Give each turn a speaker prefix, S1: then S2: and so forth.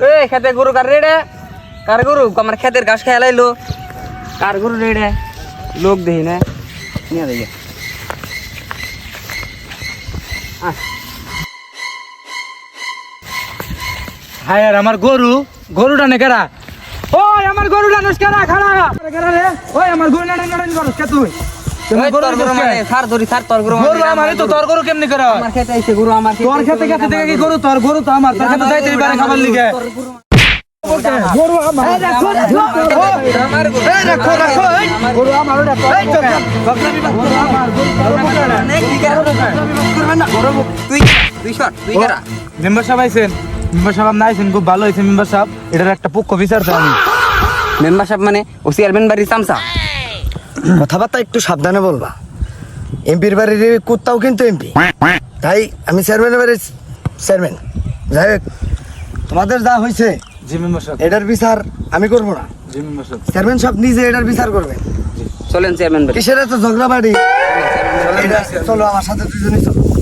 S1: এই খেতে গরু কার রে? কার গরু? আমার খেতের ঘাস খেয়ে লাইলো। কার গরু রে? লোক দেখি না নিয়ে দেখি।
S2: হায় আর আমার গরুটা নে কেরা? ওই আমার গরুটা নস কেরা? খাড়া কেরা রে? ওই আমার গরু নাড়ানি করস কে তুই?
S1: ওই তোর গরু মানে সার ধরি সার তোর গরু
S2: গরু আমারে তো তোর গরু কেমনে করা?
S1: আমার খেতে আইছে গরু আমার
S2: তোর খেতে খেতে দেখে কি গরু তোর গরু তো আমার তোর খেতে যাইতে পারে খাবার লিগে গরু আমার এই রাখো
S1: আমার গরু
S2: এই রাখো গরু আমার রাখো এই তো বকলামি গরু আমার
S1: অনেক দিকে করবেন না গরু তুই শট তুই করা
S2: মেম্বার সাহেব আইছেন মেম্বার সাহেব না আইছেন খুব ভালো হইছে মেম্বার সাহেব এটার একটা পক্ষ বিচার চাই আমি
S1: মেম্বার সাহেব মানে ও চেয়ারম্যান বাড়ির চামচা
S3: কথাবার্তা একটু সাবধানে বলবা এমপির বাড়ির কুত্তাও কিন্তু এমপি তাই আমি চেয়ারম্যানের বাড়ির চেয়ারম্যান যাই হোক তোমাদের যা হয়েছে
S2: জি মেম্বার সাহেব
S3: এটার বিচার আমি করব না
S2: জি মেম্বার সাহেব
S3: চেয়ারম্যান সব নিজে এটার বিচার করবে
S1: চলেন চেয়ারম্যান বাড়ি
S3: কিসের এত ঝগড়া বাড়ি চলো আমার সাথে দুজনে চলো